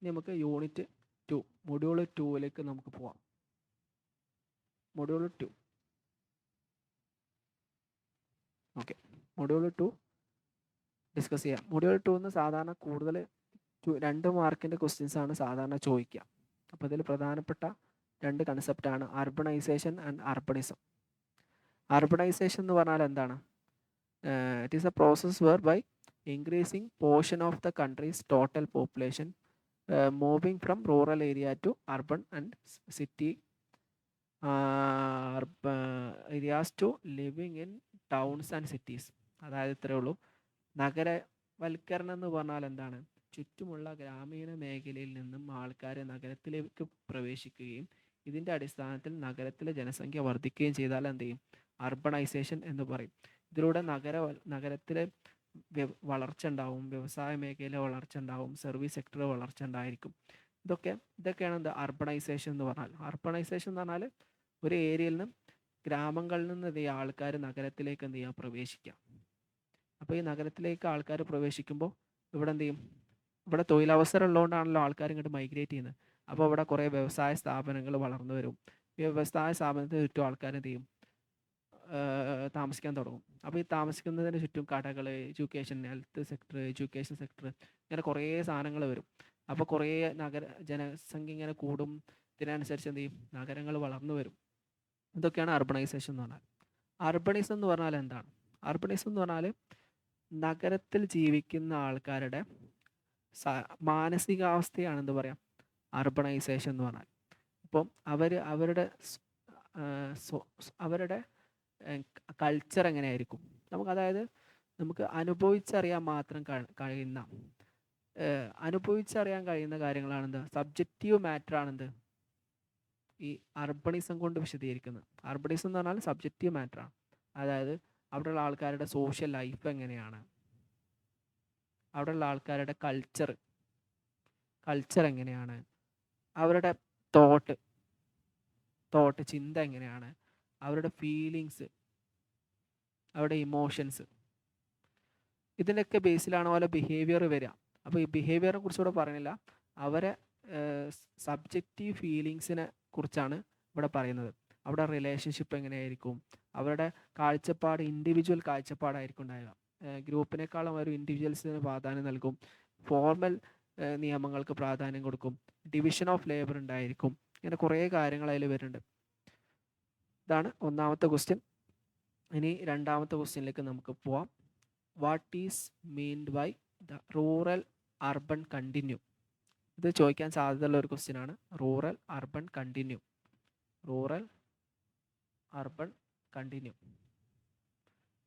ഇനി നമുക്ക് unit 2 module 2ലേക്ക് നമുക്ക് പോവാം. മൊഡ്യൂൾ 2 ഓക്കെ, മൊഡ്യൂൾ 2 ഡിസ്കസ് ചെയ്യാം. മൊഡ്യൂൾ 2 സാധാരണ കൂടുതൽ 2 മാർക്കിൻ്റെ ക്വസ്റ്റ്യൻസ് ആണ് സാധാരണ ചോദിക്കുക. അപ്പോൾ ഇതിൽ പ്രധാനപ്പെട്ട 2 കൺസെപ്റ്റാണ് അർബണൈസേഷൻ ആൻഡ് അർബണിസം. അർബണൈസേഷൻ എന്ന് പറഞ്ഞാൽ എന്താണ്? It is a process whereby increasing portion of the country's total population moving from rural area to urban and city areas to living in towns and cities. അതായത് ഇത്രയേ ഉള്ളൂ. നഗരവൽക്കരണം എന്ന് പറഞ്ഞാൽ എന്താണ്? ചുറ്റുമുള്ള ഗ്രാമീണ മേഖലയിൽ നിന്നും ആൾക്കാർ നഗരത്തിലേക്ക് പ്രവേശിക്കുകയും ഇതിൻ്റെ അടിസ്ഥാനത്തിൽ നഗരത്തിലെ ജനസംഖ്യ വർദ്ധിക്കുകയും ചെയ്താൽ എന്ത് ചെയ്യും? അർബണൈസേഷൻ എന്ന് പറയും. ഇതിലൂടെ നഗരത്തിലെ വളർച്ച ഉണ്ടാവും, വ്യവസായ മേഖല വളർച്ച ഉണ്ടാവും, സർവീസ് സെക്ടർ വളർച്ച ഉണ്ടായിരിക്കും. ഇതൊക്കെയാണ് എന്താ അർബണൈസേഷൻ എന്ന് പറഞ്ഞാൽ. അർബണൈസേഷൻ എന്ന് പറഞ്ഞാൽ ഒരു ഏരിയയിൽ നിന്ന്, ഗ്രാമങ്ങളിൽ നിന്ന് എന്ത് ചെയ്യുക, ആൾക്കാർ നഗരത്തിലേക്ക് എന്ത് ചെയ്യുക, പ്രവേശിക്കുക. അപ്പോൾ ഈ നഗരത്തിലേക്ക് ആൾക്കാർ പ്രവേശിക്കുമ്പോൾ ഇവിടെ എന്ത് ചെയ്യും? ഇവിടെ തൊഴിലവസരം ഉള്ളതുകൊണ്ടാണല്ലോ ആൾക്കാർ ഇങ്ങോട്ട് മൈഗ്രേറ്റ് ചെയ്യുന്നത്. അപ്പോൾ ഇവിടെ കുറേ വ്യവസായ സ്ഥാപനങ്ങൾ വളർന്നു വരും. വ്യവസായ സ്ഥാപനത്തിന് ചുറ്റും ആൾക്കാർ എന്ത് ചെയ്യും? താമസിക്കാൻ തുടങ്ങും. അപ്പോൾ ഈ താമസിക്കുന്നതിന് ചുറ്റും കടകൾ, education, health sector, education sector, ഇങ്ങനെ കുറേ സാധനങ്ങൾ വരും. അപ്പോൾ കുറേ ജനസംഖ്യ ഇങ്ങനെ കൂടും. ഇതിനനുസരിച്ച് എന്ത് ചെയ്യും? നഗരങ്ങൾ വളർന്നു വരും. ഇതൊക്കെയാണ് അർബണൈസേഷൻ എന്ന് പറഞ്ഞാൽ. അർബണിസം എന്ന് പറഞ്ഞാൽ എന്താണ്? അർബണിസം എന്ന് പറഞ്ഞാൽ നഗരത്തിൽ ജീവിക്കുന്ന ആൾക്കാരുടെ മാനസികാവസ്ഥയാണ് എന്ത് പറയാം? അർബണൈസേഷൻ എന്ന് പറഞ്ഞാൽ. ഇപ്പം അവരുടെ കൾച്ചർ എങ്ങനെയായിരിക്കും അതായത് നമുക്ക് അനുഭവിച്ചറിയാൻ മാത്രം അനുഭവിച്ചറിയാൻ കഴിയുന്ന കാര്യങ്ങളാണെന്ത്? സബ്ജക്റ്റീവ് മാറ്റർ ആണെന്ത് ഈ അർബണിസം കൊണ്ട് വിശദീകരിക്കുന്നത്. അർബണിസം എന്ന് പറഞ്ഞാൽ സബ്ജക്റ്റീവ് മാറ്ററാണ്. അതായത് അവിടെയുള്ള ആൾക്കാരുടെ സോഷ്യൽ ലൈഫ് എങ്ങനെയാണ്, അവിടെയുള്ള ആൾക്കാരുടെ കൾച്ചർ എങ്ങനെയാണ്, അവരുടെ തോട്ട് ചിന്ത എങ്ങനെയാണ്, അവരുടെ ഫീലിങ്സ്, അവരുടെ ഇമോഷൻസ്, ഇതിൻ്റെയൊക്കെ ബേസിലാണ് പോലെ ബിഹേവിയർ വരിക. അപ്പോൾ ഈ ബിഹേവിയറിനെ കുറിച്ച് ഇവിടെ പറയുന്നില്ല, അവരെ സബ്ജക്റ്റീവ് ഫീലിങ്സിനെ കുറിച്ചാണ് ഇവിടെ പറയുന്നത്. അവിടെ റിലേഷൻഷിപ്പ് എങ്ങനെയായിരിക്കും, അവരുടെ കാഴ്ചപ്പാട് ഇൻഡിവിജ്വൽ കാഴ്ചപ്പാടായിരിക്കും ഉണ്ടാവുക. ഗ്രൂപ്പിനേക്കാളും ഒരു ഇൻഡിവിജ്വൽസിന് പ്രാധാന്യം നൽകും. ഫോർമൽ നിയമങ്ങൾക്ക് പ്രാധാന്യം കൊടുക്കും. ഡിവിഷൻ ഓഫ് ലേബർ ഉണ്ടായിരിക്കും. ഇങ്ങനെ കുറേ കാര്യങ്ങൾ അതിൽ വരുന്നുണ്ട്. ഇതാണ് ഒന്നാമത്തെ ക്വസ്റ്റ്യൻ. ഇനി രണ്ടാമത്തെ ക്വസ്റ്റ്യനിലേക്ക് നമുക്ക് പോവാം. What is meant by the rural urban continuum? ഇത് ചോദിക്കാൻ സാധ്യതയുള്ള ഒരു ക്വസ്റ്റ്യൻ ആണ്. Rural urban continuum.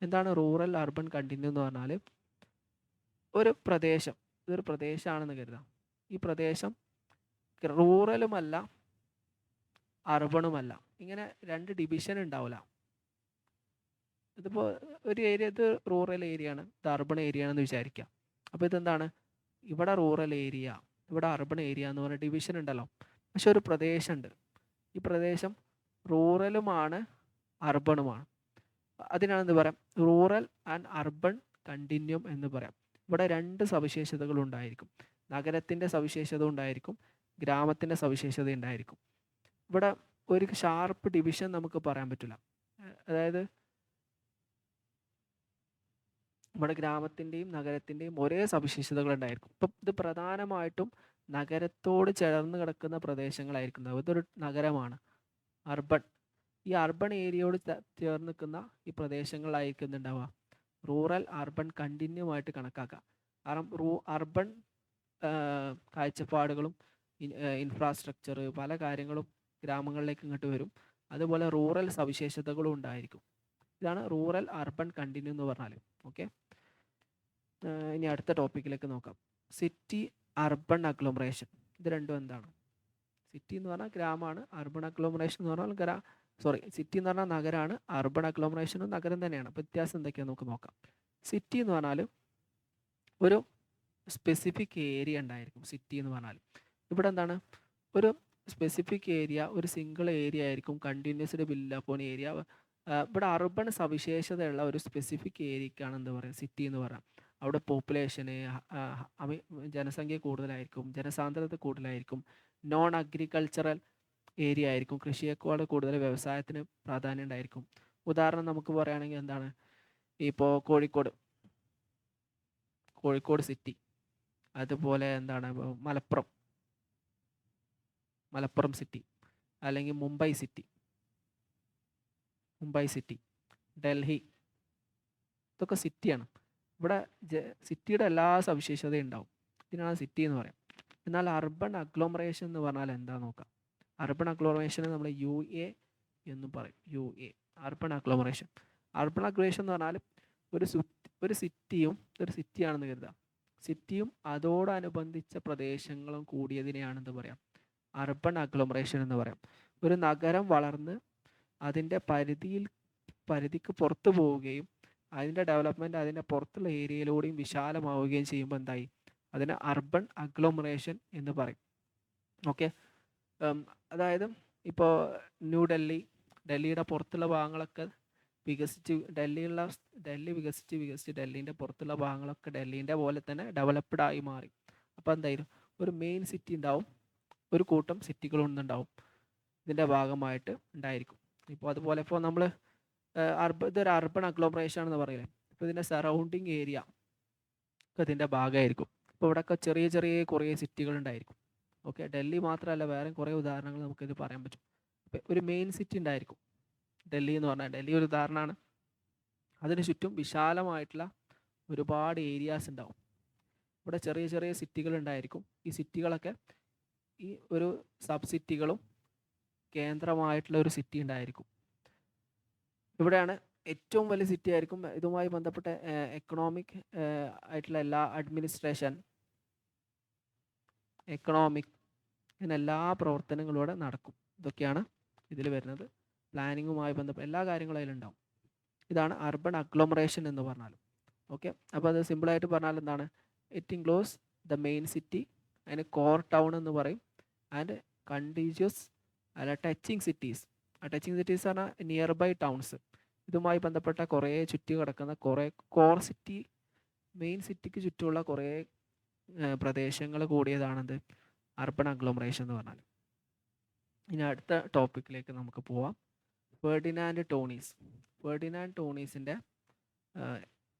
എന്താണ് റൂറൽ അർബൺ കണ്ടിന്യൂ എന്ന് പറഞ്ഞാൽ? ഇതൊരു പ്രദേശമാണെന്ന് കരുതാം. ഈ പ്രദേശം റൂറലുമല്ല അർബണുമല്ല, ഇങ്ങനെ 2 ഡിവിഷൻ ഉണ്ടാവില്ല. ഇതിപ്പോൾ ഒരു ഏരിയ, ഇത് റൂറൽ ഏരിയ ആണ്, ഇത് അർബൺ ഏരിയ ആണെന്ന് വിചാരിക്കാം. അപ്പോൾ ഇതെന്താണ്? ഇവിടെ റൂറൽ ഏരിയ, ഇവിടെ അർബൺ ഏരിയ എന്ന് പറഞ്ഞ ഡിവിഷൻ ഉണ്ടല്ലോ. പക്ഷെ ഒരു പ്രദേശമുണ്ട്, ഈ പ്രദേശം റൂറലുമാണ് അർബണുമാണ്. അതിനാണ് എന്ത് പറയാം? റൂറൽ ആൻഡ് അർബൺ കണ്ടിന്യൂം എന്ന് പറയാം. ഇവിടെ 2 സവിശേഷതകൾ ഉണ്ടായിരിക്കും. നഗരത്തിൻ്റെ സവിശേഷത ഉണ്ടായിരിക്കും, ഗ്രാമത്തിൻ്റെ സവിശേഷത ഉണ്ടായിരിക്കും. ഇവിടെ ഒരു ഷാർപ്പ് ഡിവിഷൻ നമുക്ക് പറയാൻ പറ്റില്ല. അതായത് ഇവിടെ ഗ്രാമത്തിൻ്റെയും നഗരത്തിൻ്റെയും ഒരേ സവിശേഷതകൾ ഉണ്ടായിരിക്കും. ഇപ്പം ഇത് പ്രധാനമായിട്ടും നഗരത്തോട് ചേർന്ന് കിടക്കുന്ന പ്രദേശങ്ങളായിരിക്കും. ഇതൊരു നഗരമാണ്, അർബൺ. ഈ അർബൺ ഏരിയയോട് ചേർന്ന് നിൽക്കുന്ന ഈ പ്രദേശങ്ങളായിരിക്കും ഉണ്ടാവുക റൂറൽ അർബൺ കണ്ടിന്യൂമായിട്ട് കണക്കാക്കുക. കാരണം അർബൺ കാഴ്ചപ്പാടുകളും ഇൻഫ്രാസ്ട്രക്ചർ പല കാര്യങ്ങളും ഗ്രാമങ്ങളിലേക്ക് ഇങ്ങോട്ട് വരും. അതുപോലെ റൂറൽ സവിശേഷതകളും ഉണ്ടായിരിക്കും. ഇതാണ് റൂറൽ അർബൺ കണ്ടിന്യൂ എന്ന് പറഞ്ഞാൽ. ഓക്കെ, ഇനി അടുത്ത ടോപ്പിക്കിലേക്ക് നോക്കാം. City urban agglomeration. ഇത് രണ്ടും എന്താണ്? സിറ്റി എന്ന് പറഞ്ഞാൽ ഗ്രാമമാണ്, അർബൺ അഗ്ലോമറേഷൻ എന്ന് പറഞ്ഞാൽ സിറ്റി എന്ന് പറഞ്ഞാൽ നഗരമാണ്, അർബൺ അഗ്ലോമറേഷനും നഗരം തന്നെയാണ്. അപ്പോൾ വ്യത്യാസം എന്തൊക്കെയാണെന്ന് നമുക്ക് നോക്കാം. സിറ്റി എന്ന് പറഞ്ഞാൽ ഒരു സ്പെസിഫിക് ഏരിയ ഉണ്ടായിരിക്കും. സിറ്റി എന്ന് പറഞ്ഞാൽ ഇവിടെ എന്താണ്? ഒരു സ്പെസിഫിക് ഏരിയ, ഒരു സിംഗിൾ ഏരിയ ആയിരിക്കും, കണ്ടിന്യൂസ്ഡ് ബിൽഡ് അപ്പോൺ ഏരിയ. ഇവിടെ അർബൺ സവിശേഷതയുള്ള ഒരു സ്പെസിഫിക് ഏരിയക്കാണ് എന്ത് പറയുക? സിറ്റി എന്ന് പറയാം. അവിടെ പോപ്പുലേഷന് ജനസംഖ്യ കൂടുതലായിരിക്കും, ജനസാന്ദ്രത കൂടുതലായിരിക്കും, നോൺ അഗ്രികൾച്ചറൽ ഏരിയ ആയിരിക്കും, കൃഷിയേക്കാൾ കൂടുതൽ വ്യവസായത്തിന് പ്രാധാന്യം ഉണ്ടായിരിക്കും. ഉദാഹരണം നമുക്ക് പറയുകയാണെങ്കിൽ എന്താണ്, ഇപ്പോൾ കോഴിക്കോട് സിറ്റി, അതുപോലെ എന്താണ് മലപ്പുറം സിറ്റി, അല്ലെങ്കിൽ മുംബൈ സിറ്റി, ഡൽഹി, ഇതൊക്കെ സിറ്റിയാണ്. ഇവിടെ സിറ്റിയുടെ എല്ലാ സവിശേഷതയും ഉണ്ടാവും. ഇതിനാണ് സിറ്റി എന്ന് പറയാം. എന്നാൽ അർബൻ അഗ്ലോമറേഷൻ എന്ന് പറഞ്ഞാൽ എന്താ നോക്കാം. അർബൻ അഗ്ലോമറേഷന് നമ്മൾ UA എന്നും പറയും. UA അർബൻ അഗ്ലോമറേഷൻ എന്ന് പറഞ്ഞാൽ ഒരു സിറ്റിയാണെന്ന് കരുതാം. സിറ്റിയും അതോടനുബന്ധിച്ച പ്രദേശങ്ങളും കൂടിയതിനെയാണ് എന്ത് പറയാം, അർബൻ അഗ്ലോമറേഷൻ എന്ന് പറയാം. ഒരു നഗരം വളർന്ന് അതിൻ്റെ പരിധിക്ക് പുറത്തു പോവുകയും അതിൻ്റെ ഡെവലപ്മെൻറ്റ് അതിൻ്റെ പുറത്തുള്ള ഏരിയയിലൂടെയും വിശാലമാവുകയും ചെയ്യുമ്പോൾ എന്തായി, അതിന് അർബൻ അഗ്ലോമറേഷൻ എന്ന് പറയും. ഓക്കെ, അതായത് ഇപ്പോൾ ഡൽഹിയുടെ പുറത്തുള്ള ഭാഗങ്ങളൊക്കെ ഡൽഹി വികസിച്ച് ഡൽഹിൻ്റെ പുറത്തുള്ള ഭാഗങ്ങളൊക്കെ ഡൽഹിൻ്റെ പോലെ തന്നെ ഡെവലപ്ഡ് ആയി മാറി. അപ്പോൾ എന്തായാലും ഒരു മെയിൻ സിറ്റി ഉണ്ടാവും, ഒരു കൂട്ടം സിറ്റികളൊന്നുണ്ടാവും ഇതിൻ്റെ ഭാഗമായിട്ട് ഉണ്ടായിരിക്കും. ഇപ്പോൾ അതുപോലെ ഇപ്പോൾ നമ്മൾ ഇതൊരു അർബൻ അഗ്ലോമറേഷൻ ആണെന്ന് പറയില്ലേ, ഇപ്പോൾ ഇതിൻ്റെ സറൗണ്ടിങ് ഏരിയ ഒക്കെ ഇതിൻ്റെ ഭാഗമായിരിക്കും. ഇപ്പോൾ ഇവിടെയൊക്കെ ചെറിയ ചെറിയ കുറേ സിറ്റികൾ ഉണ്ടായിരിക്കും. ഓക്കെ, ഡൽഹി മാത്രമല്ല, വേറെ കുറേ ഉദാഹരണങ്ങൾ നമുക്കിത് പറയാൻ പറ്റും. ഒരു മെയിൻ സിറ്റി ഉണ്ടായിരിക്കും, ഡൽഹി എന്ന് പറഞ്ഞാൽ ഡൽഹി ഒരു ഉദാഹരണമാണ്. അതിന് ചുറ്റും വിശാലമായിട്ടുള്ള ഒരുപാട് ഏരിയാസ് ഉണ്ടാവും. ഇവിടെ ചെറിയ ചെറിയ സിറ്റികൾ ഉണ്ടായിരിക്കും. ഈ സിറ്റികളൊക്കെ ഈ ഒരു സബ് സിറ്റികളും കേന്ദ്രമായിട്ടുള്ള ഒരു സിറ്റി ഉണ്ടായിരിക്കും. ഇവിടെയാണ് ഏറ്റവും വലിയ സിറ്റി ആയിരിക്കും. ഇതുമായി ബന്ധപ്പെട്ട എക്കണോമിക് ആയിട്ടുള്ള എല്ലാ അഡ്മിനിസ്ട്രേഷൻ, ഇങ്ങനെ എല്ലാ പ്രവർത്തനങ്ങളും ഇവിടെ നടക്കും. ഇതൊക്കെയാണ് ഇതിൽ വരുന്നത്. പ്ലാനിങ്ങുമായി ബന്ധപ്പെട്ട എല്ലാ കാര്യങ്ങളും അതിലുണ്ടാവും. ഇതാണ് അർബൻ അഗ്ലോമറേഷൻ എന്ന് പറഞ്ഞാൽ. ഓക്കെ, അപ്പോൾ അത് സിമ്പിളായിട്ട് പറഞ്ഞാൽ എന്താണ്, it includes the main city, അതിന് കോർ ടൗൺ എന്ന് പറയും, and contagious touching cities. Touching cities പറഞ്ഞാൽ നിയർ ബൈ ടൗൺസ്. ഇതുമായി ബന്ധപ്പെട്ട കുറേ ചുറ്റി കിടക്കുന്ന കുറേ കോർ സിറ്റി, മെയിൻ സിറ്റിക്ക് ചുറ്റുമുള്ള കുറേ പ്രദേശങ്ങൾ കൂടിയതാണെന്ത്, അർബൻ അഗ്ലോമറേഷൻ എന്ന് പറഞ്ഞാൽ. ഇനി അടുത്ത ടോപ്പിക്കിലേക്ക് നമുക്ക് പോവാം. ഫെർഡിനാൻഡ് ടോണീസിൻ്റെ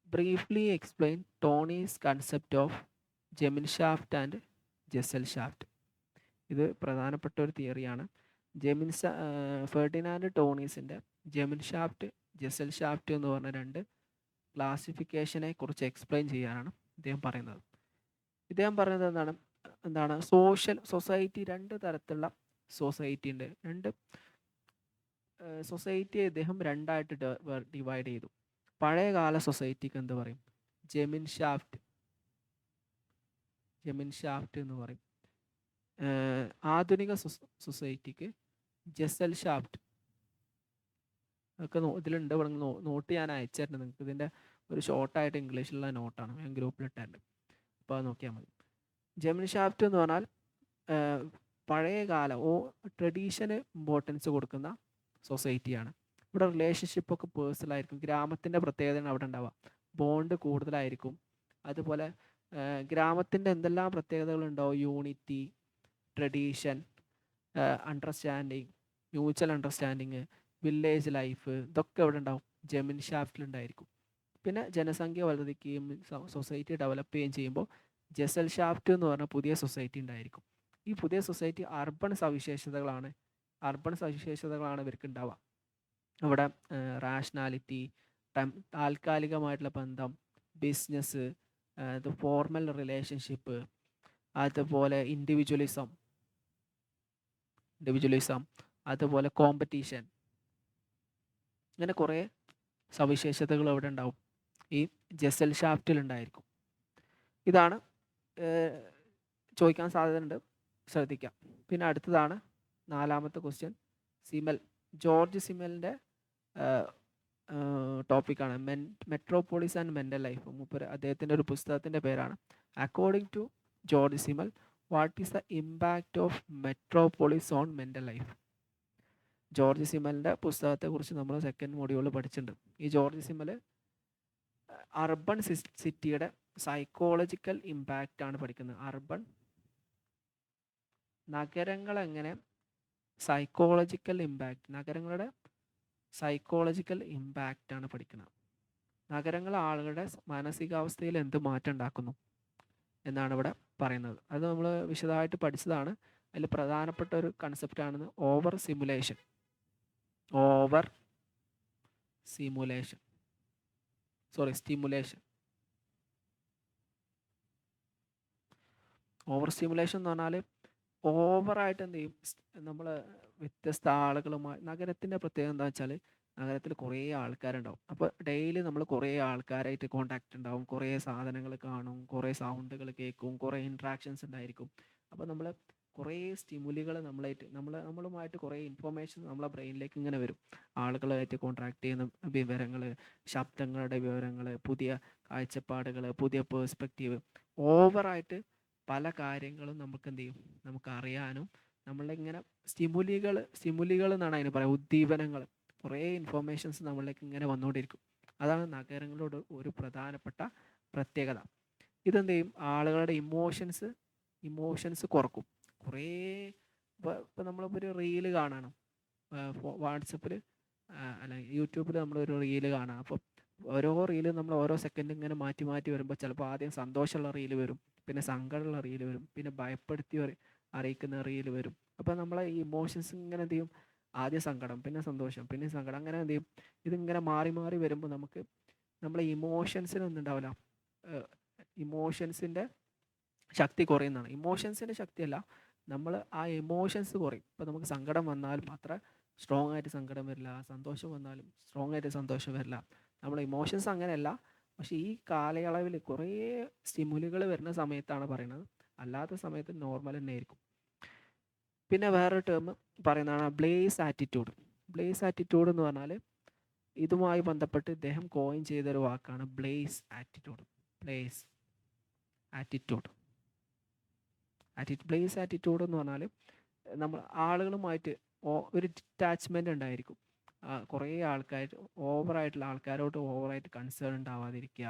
briefly explain Tonnies concept of Gemeinschaft and Gesellschaft. ഇത് പ്രധാനപ്പെട്ട ഒരു തിയറിയാണ്. ഫെർഡിനാൻഡ് ടോണീസിൻ്റെ ജെമിൻഷാഫ്റ്റ്, ജെസൽഷാഫ്റ്റ് എന്ന് പറഞ്ഞ രണ്ട് ക്ലാസിഫിക്കേഷനെ കുറിച്ച് എക്സ്പ്ലെയിൻ ചെയ്യാനാണ് ഇദ്ദേഹം പറയുന്നത്. ഇദ്ദേഹം പറയുന്നത് എന്താണ് സൊസൈറ്റി, രണ്ട് തരത്തിലുള്ള സൊസൈറ്റി ഉണ്ട്. സൊസൈറ്റിയെ ഇദ്ദേഹം രണ്ടായിട്ട് ഡിവൈഡ് ചെയ്തു. പഴയകാല സൊസൈറ്റിക്ക് എന്ത് പറയും, ജെമിൻഷാഫ്റ്റ് എന്ന് പറയും. ആധുനിക സൊസൈറ്റിക്ക് ജെസൽഷാഫ്റ്റ്. ഒക്കെ ഇതിലുണ്ട്, ഇവിടെ നോട്ട് ഞാൻ അയച്ചിട്ടുണ്ട് നിങ്ങൾക്ക്. ഇതിൻ്റെ ഒരു ഷോർട്ടായിട്ട് ഇംഗ്ലീഷിലുള്ള നോട്ടാണ്, ഞാൻ ഗ്രൂപ്പിലിട്ടുണ്ട്, അപ്പോൾ അത് നോക്കിയാൽ മതി. ജെമിൻഷാഫ്റ്റ് എന്ന് പറഞ്ഞാൽ പഴയകാല ട്രഡീഷന് ഇമ്പോർട്ടൻസ് കൊടുക്കുന്ന സൊസൈറ്റിയാണ്. ഇവിടെ റിലേഷൻഷിപ്പൊക്കെ പേഴ്സണലായിരിക്കും. ഗ്രാമത്തിൻ്റെ പ്രത്യേകതയാണ് അവിടെ ഉണ്ടാവുക. ബോണ്ട് കൂടുതലായിരിക്കും. അതുപോലെ ഗ്രാമത്തിൻ്റെ എന്തെല്ലാം പ്രത്യേകതകളുണ്ടാവും, unity, tradition, understanding, mutual understanding, village life, ഇതൊക്കെ ഇവിടെ ഉണ്ടാവും, ജെമിൻഷാഫ്റ്റിലുണ്ടായിരിക്കും. പിന്നെ ജനസംഖ്യ വർദ്ധിക്കുകയും സൊസൈറ്റി ഡെവലപ്പ് ചെയ്യുകയും ചെയ്യുമ്പോൾ ജെസൽഷാഫ്റ്റ് എന്ന് പറഞ്ഞ പുതിയ സൊസൈറ്റി ഉണ്ടായിരിക്കും. ഈ പുതിയ സൊസൈറ്റി അർബൻ സവിശേഷതകളാണ് ഇവർക്ക് ഉണ്ടാവുക. അവിടെ റാഷണാലിറ്റി, താൽക്കാലികമായിട്ടുള്ള ബന്ധം, ബിസിനസ്, ഫോർമൽ റിലേഷൻഷിപ്പ്, അതുപോലെ ഇൻഡിവിജ്വലിസം, അതുപോലെ കോമ്പറ്റീഷൻ, ഇങ്ങനെ കുറേ സവിശേഷതകൾ അവിടെ ഉണ്ടാവും, ഈ ജെസൽഷാഫ്റ്റിൽ ഉണ്ടായിരിക്കും. ഇതാണ് ചോദിക്കാൻ സാധ്യതയുണ്ട്, ശ്രദ്ധിക്കാം. പിന്നെ അടുത്തതാണ് 4ാമത്തെ ക്വസ്റ്റ്യൻ. ജോർജ് സിമലിൻ്റെ ടോപ്പിക്കാണ് മെട്രോപോളിസ് ആൻഡ് മെൻ്റൽ ലൈഫ്. അദ്ദേഹത്തിൻ്റെ ഒരു പുസ്തകത്തിൻ്റെ പേരാണ് according to George Simmel, what is the impact of metropolis on mental life. George സിമലിൻ്റെ പുസ്തകത്തെക്കുറിച്ച് നമ്മൾ സെക്കൻഡ് മൊഡ്യൂളിൽ പഠിച്ചിട്ടുണ്ട്. ഈ ജോർജ് സിമൽ അർബൻ സിറ്റിയുടെ സൈക്കോളജിക്കൽ ഇമ്പാക്റ്റ് ആണ് പഠിക്കുന്നത്. നഗരങ്ങൾ എങ്ങനെ നഗരങ്ങളുടെ സൈക്കോളജിക്കൽ ഇമ്പാക്റ്റ് ആണ് പഠിക്കുന്നത്. നഗരങ്ങൾ ആളുകളുടെ മാനസികാവസ്ഥയിൽ എന്ത് മാറ്റം ഉണ്ടാക്കുന്നു എന്നാണ് ഇവിടെ പറയുന്നത്. അത് നമ്മൾ വിശദമായിട്ട് പഠിച്ചതാണ്. അതിൽ പ്രധാനപ്പെട്ട ഒരു കൺസെപ്റ്റാണ് ഓവർ സ്റ്റിമുലേഷൻ. ഓവർ സ്റ്റിമുലേഷൻ എന്ന് പറഞ്ഞാൽ ഓവറായിട്ട് എന്ത് ചെയ്യും, നമ്മൾ വ്യത്യസ്ത ആളുകളുമായി. നഗരത്തിൻ്റെ പ്രത്യേകത എന്താ വെച്ചാൽ നഗരത്തിൽ കുറേ ആൾക്കാരുണ്ടാവും. അപ്പോൾ ഡെയിലി നമ്മൾ കുറേ ആൾക്കാരായിട്ട് കോണ്ടാക്റ്റ് ഉണ്ടാവും, കുറേ സാധനങ്ങൾ കാണും, കുറേ സൗണ്ടുകൾ കേൾക്കും, കുറേ ഇൻട്രാക്ഷൻസ് ഉണ്ടായിരിക്കും. അപ്പോൾ നമ്മൾ കുറേ സ്റ്റിമുലികൾ നമ്മളുമായിട്ട് കുറേ ഇൻഫോർമേഷൻ നമ്മളെ ബ്രെയിനിലേക്ക് ഇങ്ങനെ വരും. ആളുകളുമായിട്ട് കോൺട്രാക്ട് ചെയ്യുന്ന വിവരങ്ങൾ, ശബ്ദങ്ങളുടെ വിവരങ്ങൾ, പുതിയ കാഴ്ചപ്പാടുകൾ, പുതിയ പേഴ്സ്പെക്റ്റീവ്, ഓവറായിട്ട് പല കാര്യങ്ങളും നമുക്ക് എന്ത് ചെയ്യും, നമുക്ക് അറിയാനും നമ്മളിങ്ങനെ സ്റ്റിമുലികൾ എന്നാണ് അതിന് പറയുക, ഉദ്ദീപനങ്ങൾ, കുറേ ഇൻഫോർമേഷൻസ് നമ്മളിലേക്ക് ഇങ്ങനെ വന്നുകൊണ്ടിരിക്കും. അതാണ് നഗരങ്ങളോട് ഒരു പ്രധാനപ്പെട്ട പ്രത്യേകത. ഇതെന്ത് ചെയ്യും, ആളുകളുടെ ഇമോഷൻസ് കുറക്കും. കുറേ ഇപ്പോൾ നമ്മളിപ്പോൾ ഒരു റീല് കാണണം, വാട്സപ്പിൽ അല്ല യൂട്യൂബിൽ നമ്മളൊരു റീല് കാണാം. അപ്പോൾ ഓരോ റീലും നമ്മൾ ഓരോ സെക്കൻഡ് ഇങ്ങനെ മാറ്റി മാറ്റി വരുമ്പോൾ ചിലപ്പോൾ ആദ്യം സന്തോഷമുള്ള റീല് വരും, പിന്നെ സങ്കടമുള്ള റീല് വരും, പിന്നെ ഭയപ്പെടുത്തി അറിയിക്കുന്ന റീല് വരും. അപ്പോൾ നമ്മളെ ഈ ഇമോഷൻസ് ഇങ്ങനെ എന്ത് ചെയ്യും, ആദ്യം സങ്കടം, പിന്നെ സന്തോഷം, പിന്നെ സങ്കടം, അങ്ങനെ എന്ത് ചെയ്യും, ഇതിങ്ങനെ മാറി മാറി വരുമ്പോൾ നമുക്ക് നമ്മളെ ഇമോഷൻസിനൊന്നുണ്ടാവില്ല, ഇമോഷൻസിൻ്റെ ശക്തി കുറയുന്നതാണ്. ഇമോഷൻസിൻ്റെ ശക്തിയല്ല, നമ്മൾ ആ ഇമോഷൻസ് കുറയും. ഇപ്പോൾ നമുക്ക് സങ്കടം വന്നാലും അത്ര സ്ട്രോങ് ആയിട്ട് സങ്കടം വരില്ല, സന്തോഷം വന്നാലും സ്ട്രോങ് ആയിട്ട് സന്തോഷം വരില്ല. നമ്മളെ ഇമോഷൻസ് അങ്ങനെയല്ല. പക്ഷേ ഈ കാലയളവിൽ കുറേ സ്റ്റിമുലുകൾ വരുന്ന സമയത്താണ് പറയുന്നത്, അല്ലാത്ത സമയത്ത് നോർമൽ തന്നെ ആയിരിക്കും. പിന്നെ വേറൊരു ടേം പറയുന്നതാണ് ബ്ലേസ് ആറ്റിറ്റ്യൂഡ്. ബ്ലേസ് ആറ്റിറ്റ്യൂഡ് എന്ന് പറഞ്ഞാൽ ഇതുമായി ബന്ധപ്പെട്ട് ഇദ്ദേഹം കോയിൻ ചെയ്തൊരു വാക്കാണ് ബ്ലേസ് ആറ്റിറ്റ്യൂഡ്. ബ്ലേസ് ആറ്റിറ്റ്യൂഡ് എന്ന് പറഞ്ഞാൽ നമ്മൾ ആളുകളുമായിട്ട് ഒരു ഡിറ്റാച്ച്മെൻ്റ് ഉണ്ടായിരിക്കും. കുറേ ഓവറായിട്ടുള്ള ആൾക്കാരോട്ട് ഓവറായിട്ട് കൺസേൺ ഉണ്ടാവാതിരിക്കുക,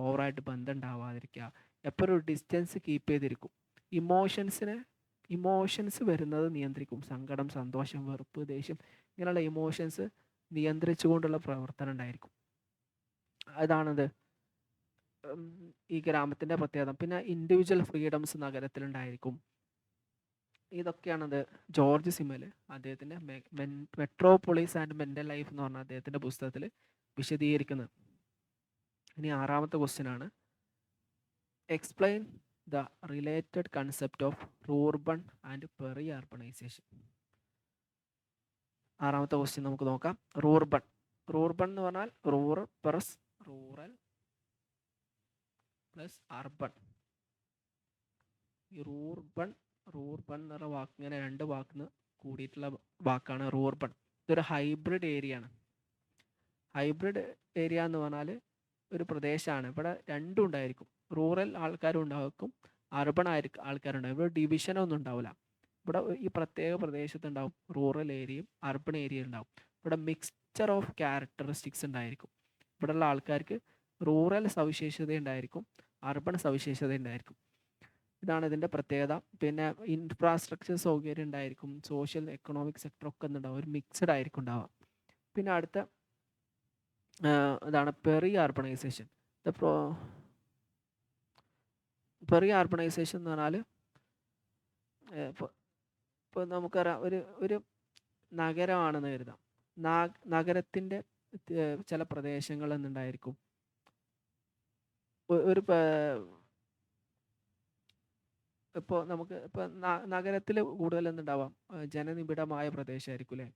ഓവറായിട്ട് ബന്ധം ഉണ്ടാവാതിരിക്കുക, എപ്പോഴും ഒരു ഡിസ്റ്റൻസ് കീപ്പ് ചെയ്തിരിക്കും. ഇമോഷൻസ് വരുന്നത് നിയന്ത്രിക്കും. സങ്കടം, സന്തോഷം, വെറുപ്പ്, ദേഷ്യം, ഇങ്ങനെയുള്ള ഇമോഷൻസ് നിയന്ത്രിച്ചുകൊണ്ടുള്ള പ്രവർത്തനം ഉണ്ടായിരിക്കും. അതാണത് ഈ ഗ്രാമത്തിൻ്റെ പ്രത്യേകത. പിന്നെ ഇൻഡിവിജ്വൽ ഫ്രീഡംസ് നഗരത്തിലുണ്ടായിരിക്കും. ഇതൊക്കെയാണത് ജോർജ് സിമൽ അദ്ദേഹത്തിൻ്റെ മെട്രോപോളിസ് ആൻഡ് മെൻ്റൽ ലൈഫ് എന്ന് പറഞ്ഞ അദ്ദേഹത്തിൻ്റെ പുസ്തകത്തിൽ വിശദീകരിക്കുന്നത്. ഇനി 6ാമത്തെ ക്വസ്റ്റ്യൻ ആണ്, explain the related concept of rurban and peri urbanisation. 6ാമത്തെ ക്വസ്റ്റ്യൻ നമുക്ക് നോക്കാം. റൂർബൺ എന്ന് പറഞ്ഞാൽ റൂറൽ പ്ലസ് അർബൺ. ഈ റൂർബൺ എന്ന് പറഞ്ഞ വാക്ക്, ഇങ്ങനെ 2 വാക്കിന് കൂടിയിട്ടുള്ള വാക്കാണ് റൂർബൺ. ഇതൊരു ഹൈബ്രിഡ് ഏരിയ ആണ്. ഹൈബ്രിഡ് ഏരിയ എന്ന് പറഞ്ഞാൽ ഒരു പ്രദേശമാണ്, ഇവിടെ രണ്ടും ഉണ്ടായിരിക്കും. റൂറൽ ആൾക്കാരും ഉണ്ടായിരിക്കും, അർബൺ ആൾക്കാരുണ്ടാവും. ഇവിടെ ഡിവിഷനൊന്നും ഉണ്ടാവില്ല. ഇവിടെ ഈ പ്രത്യേക പ്രദേശത്തുണ്ടാവും റൂറൽ ഏരിയയും അർബൺ ഏരിയയും ഉണ്ടാവും. ഇവിടെ മിക്സ്ചർ ഓഫ് ക്യാരക്ടറിസ്റ്റിക്സ് ഉണ്ടായിരിക്കും. ഇവിടെയുള്ള ആൾക്കാർക്ക് റൂറൽ സവിശേഷത ഉണ്ടായിരിക്കും, അർബൺ സവിശേഷത ഉണ്ടായിരിക്കും. ഇതാണ് ഇതിൻ്റെ പ്രത്യേകത. പിന്നെ ഇൻഫ്രാസ്ട്രക്ചർ സൗകര്യം ഉണ്ടായിരിക്കും, സോഷ്യൽ എക്കണോമിക് സെക്ടറൊക്കെ ഉണ്ടാവും, ഒരു മിക്സഡ് ആയിരിക്കും ഉണ്ടാവുക. പിന്നെ അടുത്ത ഇതാണ് പെറി അർബണൈസേഷൻ. പെറി അർബണൈസേഷൻ എന്ന് പറഞ്ഞാൽ ഇപ്പോൾ നമുക്കറിയാം, ഒരു നഗരമാണെന്ന് കരുതാം. നഗരത്തിൻ്റെ ചില പ്രദേശങ്ങൾ എന്നുണ്ടായിരിക്കും. ഒരു ഇപ്പോൾ നമുക്ക് നഗരത്തിൽ കൂടുതൽ എന്തുണ്ടാവാം, ജനനിബിഡമായ പ്രദേശമായിരിക്കും അല്ലേ.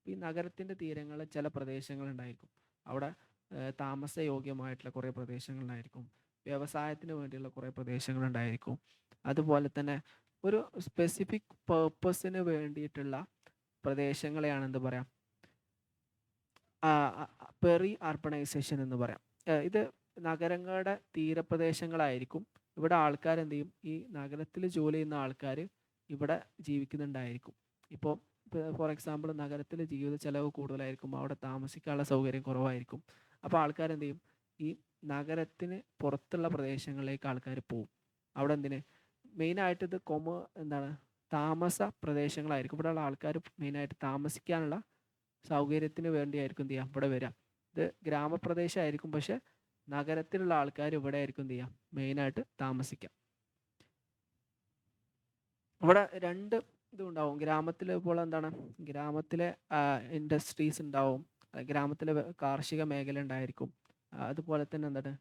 ഈ നഗരത്തിൻ്റെ തീരങ്ങളിൽ ചില പ്രദേശങ്ങളുണ്ടായിരിക്കും. അവിടെ താമസയോഗ്യമായിട്ടുള്ള കുറേ പ്രദേശങ്ങളുണ്ടായിരിക്കും, വ്യവസായത്തിന് വേണ്ടിയുള്ള കുറേ പ്രദേശങ്ങളുണ്ടായിരിക്കും. അതുപോലെ തന്നെ ഒരു സ്പെസിഫിക് പേർപ്പസിന് വേണ്ടിയിട്ടുള്ള പ്രദേശങ്ങളെയാണ് എന്ത് പറയാം, പെറി അർബണൈസേഷൻ എന്ന് പറയാം. ഇത് നഗരങ്ങളുടെ തീരപ്രദേശങ്ങളായിരിക്കും. ഇവിടെ ആൾക്കാർ എന്ത് ചെയ്യും, ഈ നഗരത്തിൽ ജോലി ചെയ്യുന്ന ആൾക്കാർ ഇവിടെ ജീവിക്കുന്നുണ്ടായിരിക്കും. ഇപ്പോൾ ഫോർ എക്സാമ്പിൾ നഗരത്തിൽ ജീവിത ചെലവ് കൂടുതലായിരിക്കും, അവിടെ താമസിക്കാനുള്ള സൗകര്യം കുറവായിരിക്കും. അപ്പോൾ ആൾക്കാർ എന്ത് ചെയ്യും, ഈ നഗരത്തിന് പുറത്തുള്ള പ്രദേശങ്ങളിലേക്ക് ആൾക്കാർ പോകും. അവിടെ എന്തിന് മെയിനായിട്ട് ഇത് എന്താണ് താമസ പ്രദേശങ്ങളായിരിക്കും. ഇവിടെയുള്ള ആൾക്കാർ മെയിനായിട്ട് താമസിക്കാനുള്ള സൗകര്യത്തിന് വേണ്ടിയായിരിക്കും എന്ത് ചെയ്യുക ഇവിടെ വരിക. ഇത് ഗ്രാമപ്രദേശമായിരിക്കും, പക്ഷെ നഗരത്തിലുള്ള ആൾക്കാർ ഇവിടെ ആയിരിക്കും എന്ത് ചെയ്യുക മെയിനായിട്ട് താമസിക്കുക. ഇവിടെ രണ്ട് ഇതുണ്ടാവും. ഗ്രാമത്തിൽ ഇപ്പോൾ എന്താണ് ഗ്രാമത്തിലെ ഇൻഡസ്ട്രീസ് ഉണ്ടാവും, ഗ്രാമത്തിലെ കാർഷിക മേഖല ഉണ്ടായിരിക്കും. അതുപോലെ തന്നെ എന്താണ്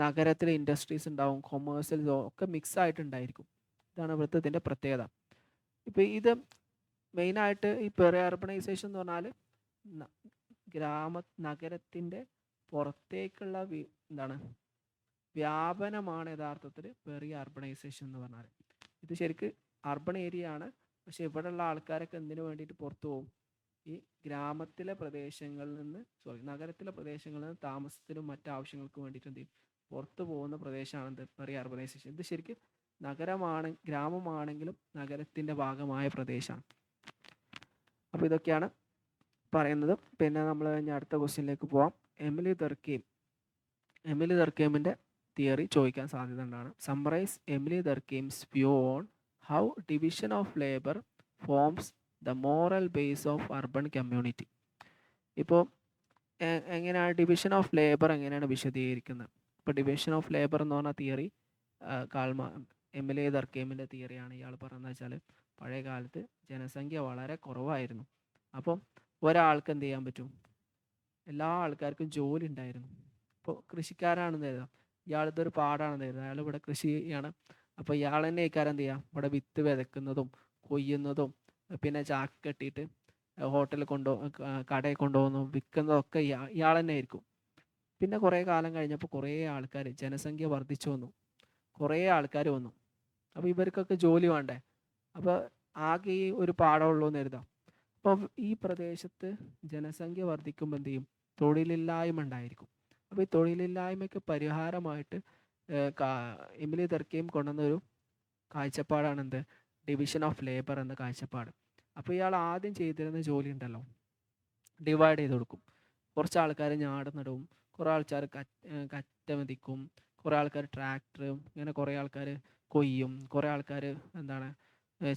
നഗരത്തിലെ ഇൻഡസ്ട്രീസ് ഉണ്ടാവും, കൊമേഴ്സ്യൽ ഒക്കെ മിക്സ് ആയിട്ടുണ്ടായിരിക്കും. ഇതാണ് ഇവിടുത്തെ ഇതിൻ്റെ പ്രത്യേകത. ഇപ്പോൾ ഇത് മെയിനായിട്ട് ഈ പെറി അർബണൈസേഷൻ എന്ന് പറഞ്ഞാൽ നഗരത്തിൻ്റെ പുറത്തേക്കുള്ള എന്താണ് വ്യാപനമാണ് യഥാർത്ഥത്തിൽ പെറി അർബണൈസേഷൻ എന്ന് പറഞ്ഞാൽ. ഇത് ശരിക്ക് അർബൺ ഏരിയ ആണ്, പക്ഷെ ഇവിടെയുള്ള ആൾക്കാരൊക്കെ എന്തിനു വേണ്ടിയിട്ട് പുറത്തു പോകും? ഈ ഗ്രാമത്തിലെ പ്രദേശങ്ങളിൽ നിന്ന് നഗരത്തിലെ പ്രദേശങ്ങളിൽ നിന്ന് താമസത്തിനും മറ്റാവശ്യങ്ങൾക്കും വേണ്ടിയിട്ട് എന്ത് ചെയ്യും പുറത്തു പോകുന്ന പ്രദേശമാണ് എന്ത് പെറി അർബണൈസേഷൻ. ഇത് ശരിക്കും ഗ്രാമമാണെങ്കിലും നഗരത്തിൻ്റെ ഭാഗമായ പ്രദേശമാണ്. അപ്പോൾ ഇതൊക്കെയാണ് പറയുന്നത്. പിന്നെ നമ്മൾ ഇനി അടുത്ത ക്വസ്റ്റ്യനിലേക്ക് പോവാം. എമിലി ദർക്കെയിമിൻ്റെ തിയറി ചോദിക്കാൻ സാധ്യത ഉണ്ടാണ്. Summarise Emile Durkheim's view on how division of labour forms the moral base of urban community. ഇപ്പോൾ എങ്ങനെയാണ് ഡിവിഷൻ ഓഫ് ലേബർ എങ്ങനെയാണ് വിശദീകരിക്കുന്നത്? ഇപ്പോൾ ഡിവിഷൻ ഓഫ് ലേബർ എന്ന് പറഞ്ഞ തിയറി എമിലി ദർക്കെയിമിൻ്റെ തിയറിയാണ്. ഇയാൾ പറയുന്നത് വെച്ചാൽ പഴയ കാലത്ത് ജനസംഖ്യ വളരെ കുറവായിരുന്നു. അപ്പം ഒരാൾക്ക് എന്ത് ചെയ്യാൻ പറ്റും? എല്ലാ ആൾക്കാർക്കും ജോലി ഉണ്ടായിരുന്നു. ഇപ്പോൾ കൃഷിക്കാരാണെന്ന് കരുതാം, ഇയാളിതൊരു പാടാണെന്ന് കരുതാം, അയാൾ ഇവിടെ കൃഷി ചെയ്യാണ്. അപ്പോൾ ഇയാൾ തന്നെ ഇക്കാരം എന്ത് ചെയ്യാം ഇവിടെ വിത്ത് വിതക്കുന്നതും കൊയ്യുന്നതും പിന്നെ ചാക്ക് കെട്ടിയിട്ട് ഹോട്ടലിൽ കടയിൽ കൊണ്ടുപോകുന്നു വിൽക്കുന്നതൊക്കെ ഇയാൾ തന്നെ ആയിരിക്കും. പിന്നെ കുറേ കാലം കഴിഞ്ഞപ്പോൾ കുറേ ആൾക്കാർ ജനസംഖ്യ വർദ്ധിച്ചു വന്നു, കുറേ ആൾക്കാർ വന്നു. അപ്പോൾ ഇവർക്കൊക്കെ ജോലി വേണ്ടേ? അപ്പോൾ ആകെ ഈ ഒരു പാടമുള്ളൂ എന്ന് കരുതാം. അപ്പോൾ ഈ പ്രദേശത്ത് ജനസംഖ്യ വർദ്ധിക്കുമ്പോൾ എന്ത് ചെയ്യും? തൊഴിലില്ലായ്മ ഉണ്ടായിരിക്കും. അപ്പോൾ ഈ തൊഴിലില്ലായ്മയ്ക്ക് പരിഹാരമായിട്ട് എമിലി ദർക്കെയിം കൊണ്ടുവന്നൊരു കാഴ്ചപ്പാടാണ് എന്ത് ഡിവിഷൻ ഓഫ് ലേബർ എന്ന കാഴ്ചപ്പാട്. അപ്പോൾ ഇയാൾ ആദ്യം ചെയ്തിരുന്ന ജോലി ഉണ്ടല്ലോ ഡിവൈഡ് ചെയ്ത് കൊടുക്കും. കുറച്ച് ആൾക്കാർ ഞാട് നടും, കുറേ ആൾക്കാർ കറ്റ മെതിക്കും, കുറേ ആൾക്കാർ ട്രാക്ടർ, ഇങ്ങനെ കുറേ ആൾക്കാർ കൊയ്യും, കുറേ ആൾക്കാർ എന്താണ്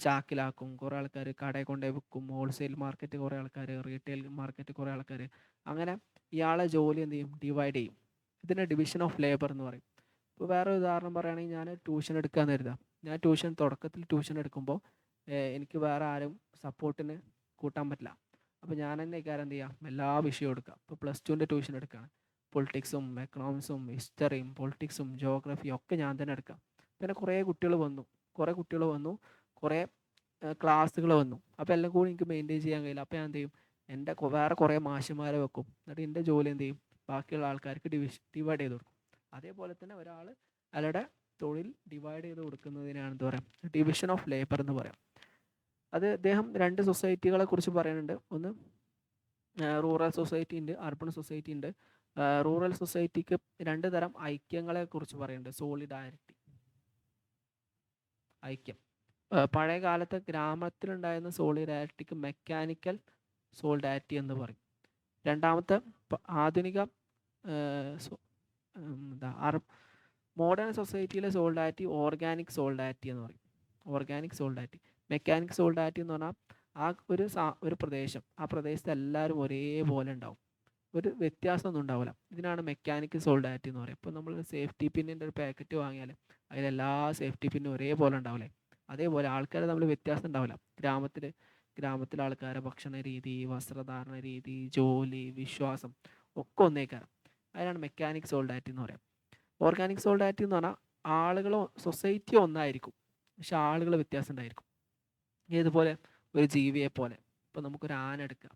ചാക്കിലാക്കും, കുറേ ആൾക്കാർ കടയിൽ കൊണ്ടുപോയി വിൽക്കും, ഹോൾസെയിൽ മാർക്കറ്റ് കുറേ ആൾക്കാർ, റീറ്റെയിൽ മാർക്കറ്റ് കുറേ ആൾക്കാർ. അങ്ങനെ ഇയാളെ ജോലി എന്ത് ചെയ്യും? ഡിവൈഡ് ചെയ്യും. ഇതിനെ ഡിവിഷൻ ഓഫ് ലേബർ എന്ന് പറയും. ഇപ്പോൾ വേറെ ഉദാഹരണം പറയുകയാണെങ്കിൽ ഞാൻ ട്യൂഷൻ എടുക്കാമെന്ന് കരുതാം. ഞാൻ തുടക്കത്തിൽ ട്യൂഷൻ എടുക്കുമ്പോൾ എനിക്ക് വേറെ ആരും സപ്പോർട്ടിന് കൂട്ടാൻ പറ്റില്ല. അപ്പോൾ ഞാൻ തന്നെ ഇക്കാര്യം എന്ത് ചെയ്യാം എല്ലാ വിഷയവും എടുക്കാം. ഇപ്പോൾ +2 ട്യൂഷൻ എടുക്കുകയാണ്, പൊളിറ്റിക്സും എക്കണോമിക്സും ഹിസ്റ്ററിയും പൊളിറ്റിക്സും ജോഗ്രഫിയും ഒക്കെ ഞാൻ തന്നെ എടുക്കാം. പിന്നെ കുറേ കുട്ടികൾ വന്നു, കുറേ ക്ലാസ്സുകൾ വന്നു. അപ്പോൾ എല്ലാം കൂടി എനിക്ക് മെയിൻറ്റെയിൻ ചെയ്യാൻ കഴിയില്ല. അപ്പോൾ ഞാൻ എന്ത് ചെയ്യും? എൻ്റെ വേറെ കുറേ മാഷന്മാരെ വെക്കും. എന്നിട്ട് എൻ്റെ ജോലി എന്ത് ചെയ്യും? ബാക്കിയുള്ള ആൾക്കാർക്ക് ഡിവൈഡ് ചെയ്ത് കൊടുക്കും. അതേപോലെ തന്നെ ഒരാൾ അയാളുടെ തൊഴിൽ ഡിവൈഡ് ചെയ്ത് കൊടുക്കുന്നതിനാണ് എന്ത് പറയാം? ഡിവിഷൻ ഓഫ് ലേബർ എന്ന് പറയാം. അത് അദ്ദേഹം 2 സൊസൈറ്റികളെ കുറിച്ച് പറയുന്നുണ്ട്. ഒന്ന് റൂറൽ സൊസൈറ്റി ഉണ്ട്, അർബൺ സൊസൈറ്റി ഉണ്ട്. റൂറൽ സൊസൈറ്റിക്ക് 2 തരം ഐക്യങ്ങളെ കുറിച്ച് പറയുന്നുണ്ട്. സോളിഡാരിറ്റി, ഐക്യം. പഴയ കാലത്തെ ഗ്രാമത്തിലുണ്ടായിരുന്ന സോളിഡാരിറ്റിക്ക് മെക്കാനിക്കൽ സോളിഡാരിറ്റി എന്ന് പറയും. രണ്ടാമത്തെ ആധുനിക മോഡേൺ സൊസൈറ്റിയിലെ സോളിഡാരിറ്റി ഓർഗാനിക് സോളിഡാരിറ്റി എന്ന് പറയും. Organic solidarity. മെക്കാനിക് സോളിഡാരിറ്റി എന്ന് പറഞ്ഞാൽ ഒരു പ്രദേശം, ആ പ്രദേശത്ത് എല്ലാവരും ഒരേപോലെ ഉണ്ടാവും, ഒരു വ്യത്യാസമൊന്നും ഉണ്ടാവില്ല. ഇതിനാണ് മെക്കാനിക് സോളിഡാരിറ്റി എന്ന് പറയുക. ഇപ്പോൾ നമ്മൾ സേഫ്റ്റി പിന്നിൻ്റെ ഒരു പാക്കറ്റ് വാങ്ങിയാൽ അതിലെല്ലാ സേഫ്റ്റി പിന്നും ഒരേപോലെ ഉണ്ടാവില്ലേ? അതേപോലെ ആൾക്കാർ തമ്മിൽ വ്യത്യാസം ഉണ്ടാവില്ല. ഗ്രാമത്തിലെ ആൾക്കാരെ ഭക്ഷണ രീതി, വസ്ത്രധാരണ രീതി, ജോലി, വിശ്വാസം ഒക്കെ ഒന്നേക്കാരം. അതിനാണ് മെക്കാനിക് സോളിഡാരിറ്റി എന്ന് പറയാം. ഓർഗാനിക് സോളിഡാരിറ്റി എന്ന് പറഞ്ഞാൽ ആളുകളോ സൊസൈറ്റിയോ ഒന്നായിരിക്കും, പക്ഷെ ആളുകൾ വ്യത്യാസം ഉണ്ടായിരിക്കും. ഏതുപോലെ? ഒരു ജീവിയെ പോലെ. ഇപ്പോൾ നമുക്കൊരു ആന എടുക്കാം.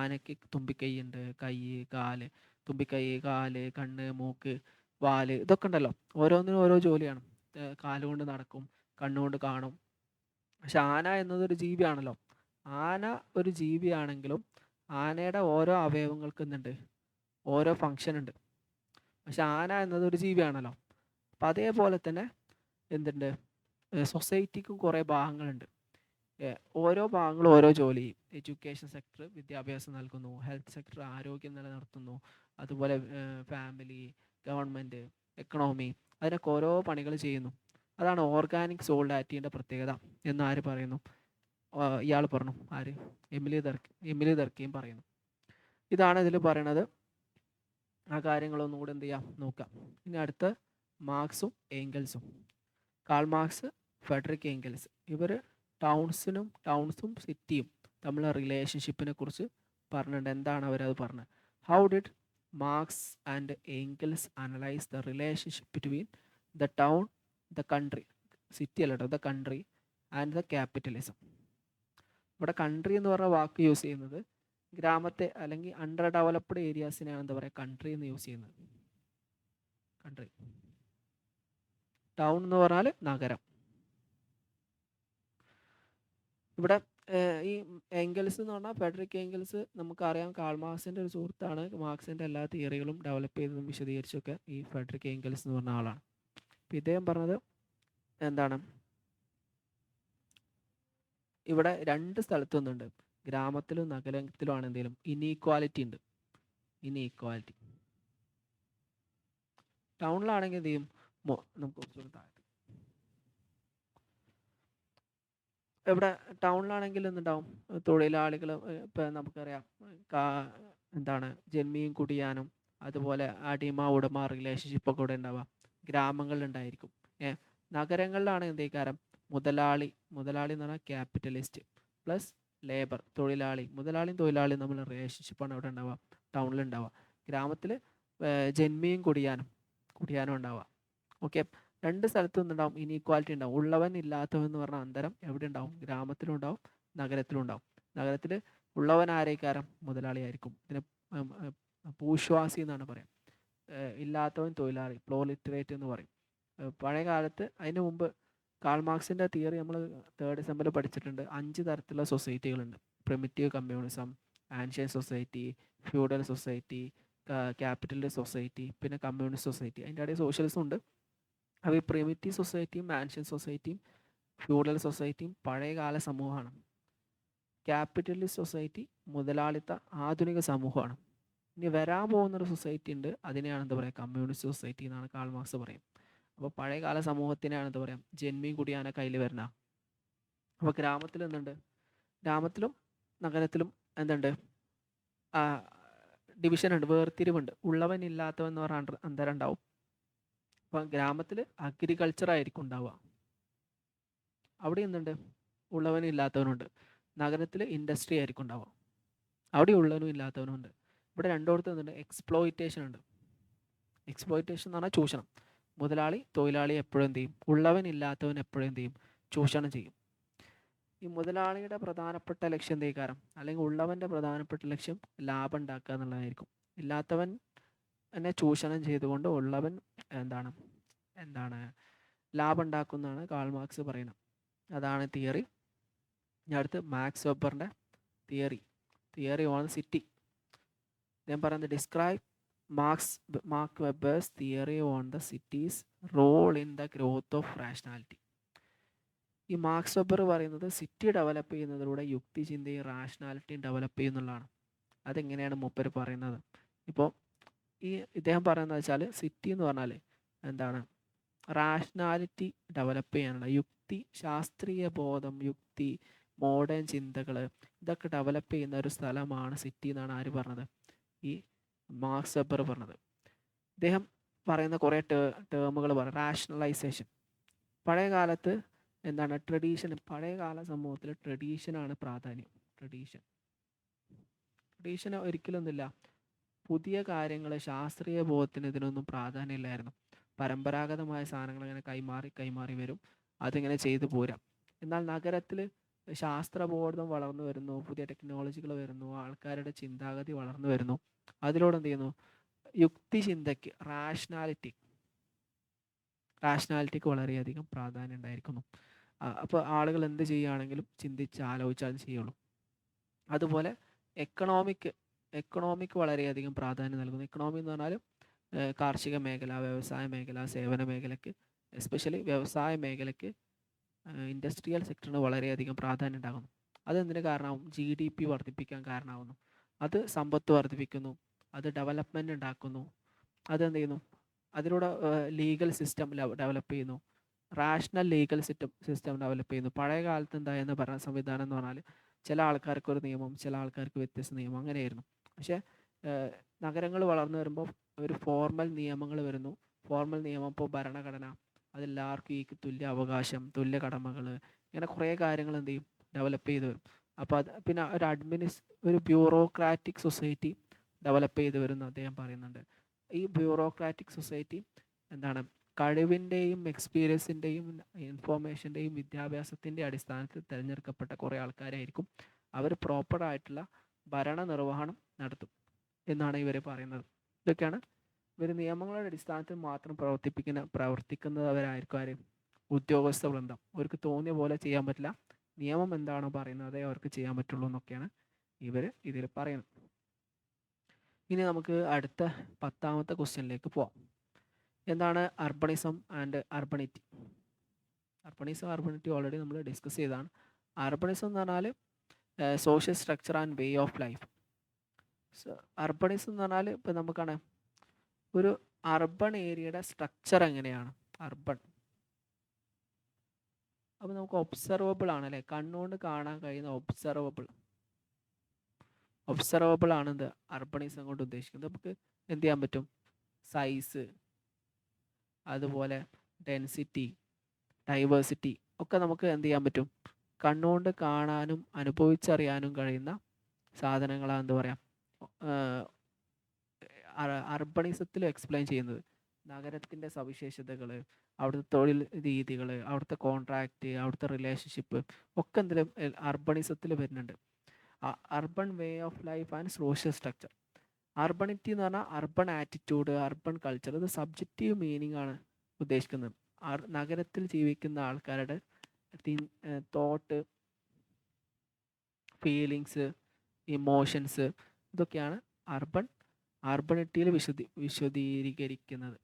ആനയ്ക്ക് തുമ്പിക്കൈയുണ്ട്, കൈ, കാല്, തുമ്പിക്കൈ, കാല്, കണ്ണ്, മൂക്ക്, വാല്, ഇതൊക്കെ ഉണ്ടല്ലോ. ഓരോന്നിനും ഓരോ ജോലിയാണ്. കാലുകൊണ്ട് നടക്കും, കണ്ണുകൊണ്ട് കാണും. പക്ഷെ ആന എന്നതൊരു ജീവിയാണല്ലോ. ആന ഒരു ജീവിയാണെങ്കിലും ആനയുടെ ഓരോ അവയവങ്ങൾക്ക് എന്തുണ്ട്? ഓരോ ഫങ്ഷൻ ഉണ്ട്. പക്ഷെ ആന എന്നതൊരു ജീവിയാണല്ലോ. അപ്പം അതേപോലെ തന്നെ എന്തുണ്ട്? സൊസൈറ്റിക്കും കുറേ ഭാഗങ്ങളുണ്ട്. ഓരോ ഭാഗങ്ങളും ഓരോ ജോലി ചെയ്യും. എഡ്യൂക്കേഷൻ സെക്ടർ വിദ്യാഭ്യാസം നൽകുന്നു, ഹെൽത്ത് സെക്ടർ ആരോഗ്യം നിലനിർത്തുന്നു, അതുപോലെ ഫാമിലി, ഗവൺമെൻറ്, എക്കണോമി, അതിനൊക്കെ ഓരോ പണികൾ ചെയ്യുന്നു. അതാണ് ഓർഗാനിക് സോളിഡാരിറ്റീൻ്റെ പ്രത്യേകത എന്ന് ആര് പറയുന്നു? ഇയാൾ പറഞ്ഞു. ആര്? എമിലി ദർക്കിയും പറയുന്നു. ഇതാണ് ഇതിൽ പറയണത്. ആ കാര്യങ്ങളൊന്നും കൂടെ എന്ത് ചെയ്യാം നോക്കാം. ഇനി അടുത്ത മാർക്സും ഏംഗൽസും. കാൾ മാർക്സ്, ഫെഡറിക് ഏംഗൽസ്, ഇവർ ടൗൺസും സിറ്റിയും തമ്മിലുള്ള റിലേഷൻഷിപ്പിനെ കുറിച്ച് പറഞ്ഞിട്ടുണ്ട്. എന്താണ് അവരത് പറഞ്ഞത്? How did marks and Engels analyse the relationship between the town, the country, city അല്ല കേട്ടോ, the country and the capitalism. ഇവിടെ കൺട്രി എന്ന് പറഞ്ഞ വാക്ക് യൂസ് ചെയ്യുന്നത് ഗ്രാമത്തെ അല്ലെങ്കിൽ അണ്ടർ ഡെവലപ്ഡ് ഏരിയാസിനെയാണ് എന്താ പറയുക കൺട്രി എന്ന് യൂസ് ചെയ്യുന്നത്. കൺട്രി. ടൗൺ എന്ന് പറഞ്ഞാൽ നഗരം. ഇവിടെ ഈ ഏംഗൽസ് എന്ന് പറഞ്ഞാൽ ഫെഡറിക് ഏംഗൽസ് നമുക്കറിയാം കാൾ മാർക്സിൻ്റെ ഒരു സുഹൃത്താണ്. മാർക്സിൻ്റെ എല്ലാ തിയറികളും ഡെവലപ്പ് ചെയ്തതും വിശദീകരിച്ചൊക്കെ ഈ ഫെഡറിക് ഏംഗൽസ് എന്ന് പറഞ്ഞ ആളാണ്. അപ്പോൾ ഇദ്ദേഹം പറഞ്ഞത് എന്താണ്? ഇവിടെ രണ്ട് സ്ഥലത്തു നിന്നുണ്ട്, ഗ്രാമത്തിലും നഗരത്തിലും ആണ് എന്തെങ്കിലും ഇനീക്വാലിറ്റി ഉണ്ട്. ഇനീക്വാലിറ്റി ടൗണിലാണെങ്കിൽ എന്ത് ചെയ്യും? നമുക്ക് കുറച്ചുകൂടി താഴെ. ഇവിടെ ടൗണിലാണെങ്കിൽ എന്തുണ്ടാവും? തൊഴിലാളികൾ, ഇപ്പം നമുക്കറിയാം എന്താണ് ജന്മിയും കുടിയാനും അതുപോലെ അടിമ ഉടമ റിലേഷൻഷിപ്പൊക്കെ ഇവിടെ ഉണ്ടാവുക ഗ്രാമങ്ങളിലുണ്ടായിരിക്കും. നഗരങ്ങളിലാണ് എന്തേക്കാരം മുതലാളി എന്ന് പറഞ്ഞാൽ ക്യാപിറ്റലിസ്റ്റ് പ്ലസ് ലേബർ, മുതലാളിയും തൊഴിലാളിയും തമ്മിലുള്ള റിലേഷൻഷിപ്പാണ് അവിടെ ഉണ്ടാവുക, ടൗണിലുണ്ടാവുക. ഗ്രാമത്തിൽ ജന്മിയും കുടിയാനും ഉണ്ടാവുക. ഓക്കെ, രണ്ട് സ്ഥലത്തു നിന്നുണ്ടാവും ഇനീക്വാലിറ്റി ഉണ്ടാവും. ഉള്ളവൻ ഇല്ലാത്തവൻ എന്ന് പറഞ്ഞ അന്തരം എവിടെ ഉണ്ടാവും? ഗ്രാമത്തിലും ഉണ്ടാവും, നഗരത്തിലും ഉണ്ടാവും. നഗരത്തിൽ ഉള്ളവൻ ആരേക്കാരം? മുതലാളി ആയിരിക്കും. ഇതിനെ പൂശ്വാസി എന്നാണ് പറയാം. ഇല്ലാത്തവൻ തൊഴിലാളി, പ്രോലിറ്ററേറ്റ് എന്ന് പറയും. പഴയ കാലത്ത് അതിന് മുമ്പ് കാൾ മാർക്സിൻ്റെ തിയറി നമ്മൾ 3rd സെമ്മിൽ പഠിച്ചിട്ടുണ്ട്. 5 തരത്തിലുള്ള സൊസൈറ്റികളുണ്ട്. Primitive communism, ancient society, feudal society, capitalist society, പിന്നെ കമ്മ്യൂണിസ്റ്റ് സൊസൈറ്റി. അതിൻ്റെ ഇടയിൽ സോഷ്യലിസം ഉണ്ട്. അപ്പോൾ ഈ പ്രിമിറ്റീവ് സൊസൈറ്റിയും ആൻഷ്യൻ സൊസൈറ്റിയും ഫ്യൂഡൽ സൊസൈറ്റിയും പഴയകാല സമൂഹമാണ്. ക്യാപിറ്റലിസ്റ്റ് സൊസൈറ്റി മുതലാളിത്ത ആധുനിക സമൂഹമാണ്. ഇനി വരാൻ പോകുന്നൊരു സൊസൈറ്റി ഉണ്ട്, അതിനെയാണ് എന്താ പറയുക കമ്മ്യൂണിസ്റ്റ് സൊസൈറ്റി എന്നാണ് കാൾ മാർക്സ് പറയും. അപ്പോൾ പഴയകാല സമൂഹത്തിനെയാണ് എന്താ പറയുക ജന്മിയും കുടിയാന കയ്യിൽ വരണ. അപ്പോൾ ഗ്രാമത്തിൽ എന്തുണ്ട്? ഗ്രാമത്തിലും നഗരത്തിലും എന്തുണ്ട്? ഡിവിഷൻ ഉണ്ട്, വേർതിരിവുണ്ട്. ഉള്ളവൻ ഇല്ലാത്തവൻ എന്ന് പറഞ്ഞാൽ അന്തരം ഉണ്ടാവും. അപ്പം ഗ്രാമത്തിൽ അഗ്രികൾച്ചർ ആയിരിക്കും ഉണ്ടാവുക. അവിടെ എന്തുണ്ട്? ഉള്ളവനും ഇല്ലാത്തവനുണ്ട്. നഗരത്തിൽ ഇൻഡസ്ട്രി ആയിരിക്കും ഉണ്ടാവുക. അവിടെ ഉള്ളവനും ഇല്ലാത്തവനും ഉണ്ട്. ഇവിടെ രണ്ടിടത്തും എന്തുണ്ട്? എക്സ്പ്ലോയിറ്റേഷൻ ഉണ്ട്. എക്സ്പ്ലോയിറ്റേഷൻ എന്ന് പറഞ്ഞാൽ ചൂഷണം. മുതലാളി തൊഴിലാളി എപ്പോഴും എന്ത് ചെയ്യും? ഉള്ളവൻ ഇല്ലാത്തവൻ എപ്പോഴും എന്ത് ചെയ്യും? ചൂഷണം ചെയ്യും. ഈ മുതലാളിയുടെ പ്രധാനപ്പെട്ട ലക്ഷ്യം എന്തേക്കാരം? അല്ലെങ്കിൽ ഉള്ളവൻ്റെ പ്രധാനപ്പെട്ട ലക്ഷ്യം ലാഭം ഉണ്ടാക്കുക എന്നുള്ളതായിരിക്കും. ഇല്ലാത്തവൻ എന്നെ ചൂഷണം ചെയ്തുകൊണ്ട് ഉള്ളവൻ എന്താണ് ലാഭം ഉണ്ടാക്കുന്നതാണ് കാൾ മാർക്സ് പറയുന്നത്. അതാണ് തിയറി. ഞാൻ അടുത്ത് മാക്സ് വെബറിൻ്റെ തിയറി ഓൺ സിറ്റി. ഞാൻ പറയുന്നത് describe Mark Weber's theory on the city's role in the growth of rationality. ഈ മാർക്സ് വെബർ പറയുന്നത് സിറ്റി ഡെവലപ്പ് ചെയ്യുന്നതിലൂടെ യുക്തി ചിന്തയും റാഷണാലിറ്റിയും ഡെവലപ്പ് ചെയ്യുന്നുള്ളതാണ്. അതെങ്ങനെയാണ് മൂപ്പർ പറയുന്നത്? ഇപ്പോൾ ഇദ്ദേഹം പറയുന്നത് വെച്ചാൽ സിറ്റി എന്ന് പറഞ്ഞാൽ എന്താണ്? റാഷണാലിറ്റി ഡെവലപ്പ് ചെയ്യാനുള്ള യുക്തി, ശാസ്ത്രീയ ബോധം, യുക്തി, മോഡേൺ ചിന്തകൾ, ഇതൊക്കെ ഡെവലപ്പ് ചെയ്യുന്ന ഒരു സ്ഥലമാണ് സിറ്റി എന്നാണ് ആര് പറഞ്ഞത്? ഈ മാർക്സ് വെബർ പറഞ്ഞത്. ഇദ്ദേഹം പറയുന്ന കുറേ ടേമുകൾ പറയും. റാഷണലൈസേഷൻ. പഴയ കാലത്ത് എന്താണ്? ട്രഡീഷൻ. പഴയകാല സമൂഹത്തിൽ ട്രഡീഷനാണ് പ്രാധാന്യം. ട്രഡീഷൻ ഒരിക്കലൊന്നുമില്ല. പുതിയ കാര്യങ്ങൾ, ശാസ്ത്രീയ ബോധത്തിന് ഇതിനൊന്നും പ്രാധാന്യമില്ലായിരുന്നു. പരമ്പരാഗതമായ സാധനങ്ങൾ ഇങ്ങനെ കൈമാറി വരും, അതിങ്ങനെ ചെയ്തു പോരാം. എന്നാൽ നഗരത്തിൽ ശാസ്ത്രബോധം വളർന്നു വരുന്നു, പുതിയ ടെക്നോളജികൾ വരുന്നു, ആൾക്കാരുടെ ചിന്താഗതി വളർന്നു വരുന്നു. അതിലൂടെ എന്ത് ചെയ്യുന്നു? യുക്തി ചിന്തയ്ക്ക്, റാഷണാലിറ്റിക്ക് വളരെയധികം പ്രാധാന്യം ഉണ്ടായിരിക്കുന്നു. അപ്പോൾ ആളുകൾ എന്ത് ചെയ്യുകയാണെങ്കിലും ചിന്തിച്ച് ആലോചിച്ചാൽ ചെയ്യുള്ളൂ. അതുപോലെ എക്കണോമിക്ക് വളരെയധികം പ്രാധാന്യം നൽകുന്നു. എക്കണോമി എന്ന് പറഞ്ഞാൽ കാർഷിക മേഖല, വ്യവസായ മേഖല, സേവന മേഖലയ്ക്ക്, എസ്പെഷ്യലി വ്യവസായ മേഖലയ്ക്ക്, ഇൻഡസ്ട്രിയൽ സെക്ടറിന് വളരെയധികം പ്രാധാന്യം ഉണ്ടാകുന്നു. അതെന്തിന് കാരണമാവും? GDP വർദ്ധിപ്പിക്കാൻ കാരണമാകുന്നു. അത് സമ്പത്ത് വർദ്ധിപ്പിക്കുന്നു. അത് ഡെവലപ്മെൻ്റ് ഉണ്ടാക്കുന്നു. അതെന്ത് ചെയ്യുന്നു, അതിലൂടെ ലീഗൽ സിസ്റ്റം ഡെവലപ്പ് ചെയ്യുന്നു, റാഷണൽ ലീഗൽ സിസ്റ്റം ഡെവലപ്പ് ചെയ്യുന്നു. പഴയ കാലത്ത് എന്തായെന്ന് ഭരണ സംവിധാനം എന്ന് പറഞ്ഞാൽ ചില ആൾക്കാർക്ക് ഒരു നിയമം, ചില ആൾക്കാർക്ക് വ്യത്യസ്ത നിയമം, അങ്ങനെയായിരുന്നു. പക്ഷേ നഗരങ്ങൾ വളർന്നു വരുമ്പോൾ ഒരു ഫോർമൽ നിയമങ്ങൾ വരുന്നു. ഫോർമൽ നിയമം ഇപ്പോൾ ഭരണഘടന, അതെല്ലാവർക്കും ഈ തുല്യ അവകാശം, തുല്യ കടമകൾ, ഇങ്ങനെ കുറേ കാര്യങ്ങൾ എന്ത് ചെയ്യും, ഡെവലപ്പ് ചെയ്ത് വരും. അപ്പോൾ അത് പിന്നെ ഒരു ബ്യൂറോക്രാറ്റിക് സൊസൈറ്റി ഡെവലപ്പ് ചെയ്ത് വരുമെന്ന് അദ്ദേഹം പറയുന്നുണ്ട്. ഈ ബ്യൂറോക്രാറ്റിക് സൊസൈറ്റി എന്താണ്, കഴിവിൻ്റെയും എക്സ്പീരിയൻസിൻ്റെയും ഇൻഫോർമേഷൻ്റെയും വിദ്യാഭ്യാസത്തിൻ്റെ അടിസ്ഥാനത്തിൽ തിരഞ്ഞെടുക്കപ്പെട്ട കുറേ ആൾക്കാരായിരിക്കും. അവർ പ്രോപ്പറായിട്ടുള്ള ഭരണനിർവഹണം നടത്തും എന്നാണ് ഇവർ പറയുന്നത്. ഇതൊക്കെയാണ് ഇവർ നിയമങ്ങളുടെ അടിസ്ഥാനത്തിൽ മാത്രം പ്രവർത്തിക്കുന്നവരായിരിക്കും ആര്, ഉദ്യോഗസ്ഥ വൃന്ദം. അവർക്ക് തോന്നിയ പോലെ ചെയ്യാൻ പറ്റില്ല, നിയമം എന്താണോ പറയുന്നത് അതേ അവർക്ക് ചെയ്യാൻ പറ്റുള്ളൂ എന്നൊക്കെയാണ് ഇവർ ഇതിൽ പറയുന്നത്. ഇനി നമുക്ക് അടുത്ത 10ാമത്തെ ക്വസ്റ്റ്യനിലേക്ക് പോവാം. എന്താണ് urbanism and urbanity? Urbanity already നമ്മൾ ഡിസ്കസ് ചെയ്തതാണ്. അർബണിസം എന്ന് പറഞ്ഞാൽ social structure and way of life. Urbanism എന്ന് പറഞ്ഞാൽ ഇപ്പോൾ നമുക്കാണ് ഒരു അർബൺ ഏരിയയുടെ സ്ട്രക്ചർ എങ്ങനെയാണ് അർബൺ. അപ്പോൾ നമുക്ക് ഒബ്സർവബിൾ ആണ് അല്ലേ, കണ്ണുകൊണ്ട് കാണാൻ കഴിയുന്ന ഒബ്സർവബിൾ ആണ് എന്ത് അർബണിസം കൊണ്ട് ഉദ്ദേശിക്കുന്നത്. നമുക്ക് എന്ത് ചെയ്യാൻ പറ്റും, സൈസ്, അതുപോലെ ഡെൻസിറ്റി, ഡൈവേഴ്സിറ്റി ഒക്കെ നമുക്ക് എന്ത് ചെയ്യാൻ പറ്റും, കണ്ണുകൊണ്ട് കാണാനും അനുഭവിച്ചറിയാനും കഴിയുന്ന സാധനങ്ങളാണ് എന്ത് പറയാം അർബണിസത്തിൽ എക്സ്പ്ലെയിൻ ചെയ്യുന്നത്. നഗരത്തിൻ്റെ സവിശേഷതകൾ, അവിടുത്തെ തൊഴിൽ രീതികൾ, അവിടുത്തെ കോൺട്രാക്റ്റ്, അവിടുത്തെ റിലേഷൻഷിപ്പ് ഒക്കെ എന്തെങ്കിലും അർബണിസത്തിൽ വരുന്നുണ്ട്. Urban way of life and social structure. Urbanity എന്ന് പറഞ്ഞാൽ അർബൺ ആറ്റിറ്റ്യൂഡ്, അർബൺ കൾച്ചർ. ഇത് സബ്ജക്റ്റീവ് മീനിങ് ആണ് ഉദ്ദേശിക്കുന്നത്. നഗരത്തിൽ ജീവിക്കുന്ന ആൾക്കാരുടെ തോട്ട്, ഫീലിങ്സ്, ഇമോഷൻസ്, ഇതൊക്കെയാണ് അർബണിറ്റിയിൽ വിശദീകരിക്കുന്നത്.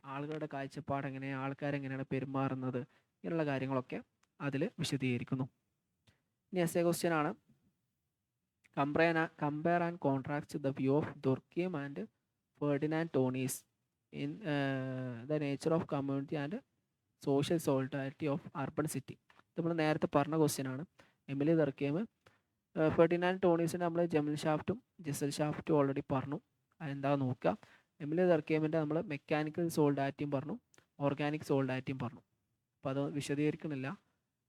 ആളുകളുടെ കാഴ്ചപ്പാട് എങ്ങനെ, ആൾക്കാരെങ്ങനെയാണ് പെരുമാറുന്നത്, ഇങ്ങനെയുള്ള കാര്യങ്ങളൊക്കെ അതിൽ വിശദീകരിക്കുന്നു. ഇനി എസ്സേ ക്വസ്റ്റ്യൻ ആണ്. Compare and contrast the view of Durkheim and Ferdinand Tonnies in the nature of community and social solidarity of urban city. നമ്മൾ നേരത്തെ പറഞ്ഞ ക്വസ്റ്റ്യൻ ആണ്. എമിലി ദർക്കിം, ഫെർഡിനാൻഡ് ടോണീസിൻ്റെ നമ്മൾ ജെമൽ ഷാഫ്റ്റും ജിസൽ ഷാഫ്റ്റും ഓൾറെഡി പറഞ്ഞു. അതെന്താ നോക്കുക. എമിലി ദർക്കിമിൻ്റെ നമ്മൾ മെക്കാനിക്കൽ സോളിഡാരിറ്റിയും പറഞ്ഞു, ഓർഗാനിക് സോളിഡാരിറ്റിയും പറഞ്ഞു. അപ്പോൾ അത് വിശദീകരിക്കുന്നില്ല,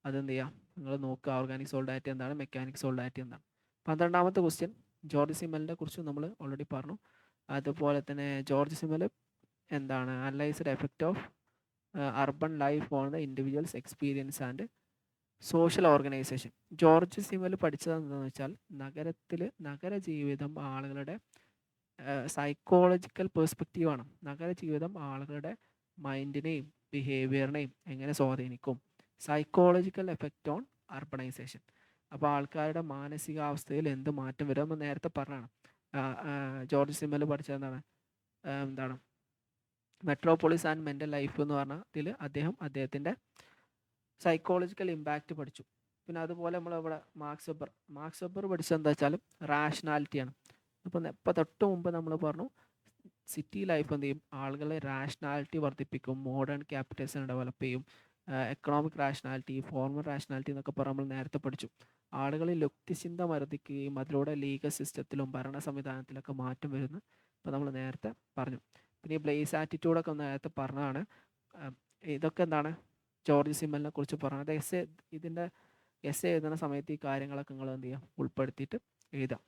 അതെന്ത് ചെയ്യുക, നിങ്ങൾ നോക്കുക ഓർഗാനിക് സോളിഡാരിറ്റി എന്താണ്, മെക്കാനിക് സോളിഡാരിറ്റി എന്താണ്. 12ാമത്തെ ക്വസ്റ്റ്യൻ ജോർജ് സിമലിനെ കുറിച്ച് നമ്മൾ ഓൾറെഡി പറഞ്ഞു. അതുപോലെ തന്നെ ജോർജ് സിമൽ എന്താണ് analysed effect of urban life on the individuals experience and social organisation. George Simmel പഠിച്ചത് എന്താണെന്ന് വെച്ചാൽ നഗരജീവിതം ആളുകളുടെ സൈക്കോളജിക്കൽ പെർസ്പെക്റ്റീവാണ്. നഗരജീവിതം ആളുകളുടെ മൈൻഡിനെയും ബിഹേവിയറിനെയും എങ്ങനെ സ്വാധീനിക്കും, സൈക്കോളജിക്കൽ എഫക്റ്റ് ഓൺ അർബണൈസേഷൻ. അപ്പോൾ ആൾക്കാരുടെ മാനസികാവസ്ഥയിൽ എന്ത് മാറ്റം വരും എന്ന് നേരത്തെ പറഞ്ഞാണ്. ജോർജ് സിമൽ പഠിച്ചത് എന്താണ് മെട്രോപോളിസ് ആൻഡ് മെൻ്റൽ ലൈഫ് എന്ന് പറഞ്ഞതിൽ അദ്ദേഹത്തിൻ്റെ സൈക്കോളജിക്കൽ ഇമ്പാക്റ്റ് പഠിച്ചു. പിന്നെ അതുപോലെ നമ്മളിവിടെ മാർക്സ് വെബർ പഠിച്ചത് എന്താ വെച്ചാൽ റാഷണാലിറ്റിയാണ്. ഇപ്പോൾ തൊട്ട് മുമ്പ് നമ്മൾ പറഞ്ഞു സിറ്റി ലൈഫ് എന്ത് ചെയ്യും, ആളുകളെ റാഷണാലിറ്റി വർദ്ധിപ്പിക്കും, മോഡേൺ ക്യാപിറ്റലിസം ഡെവലപ്പ് ചെയ്യും, എക്കണോമിക് റാഷണാലിറ്റി, ഫോർമൽ റാഷണാലിറ്റി എന്നൊക്കെ പറഞ്ഞ് നമ്മൾ നേരത്തെ പഠിച്ചു. ആളുകളിൽ യുക്തിചിന്ത വർദ്ധിക്കുകയും അതിലൂടെ ലീഗൽ സിസ്റ്റത്തിലും ഭരണ സംവിധാനത്തിലൊക്കെ മാറ്റം വരുന്നു ഇപ്പോൾ നമ്മൾ നേരത്തെ പറഞ്ഞു. പിന്നെ ഈ ബ്ലേസ് ആറ്റിറ്റ്യൂഡൊക്കെ നേരത്തെ പറഞ്ഞതാണ്. ഇതൊക്കെ എന്താണ് ജോർജ് സിമലിനെ കുറിച്ച് പറഞ്ഞത്. ഇതിൻ്റെ എസ്സേ എഴുതുന്ന സമയത്ത് ഈ കാര്യങ്ങളൊക്കെ നിങ്ങൾ എന്ത് ചെയ്യുക, ഉൾപ്പെടുത്തിയിട്ട് എഴുതാം.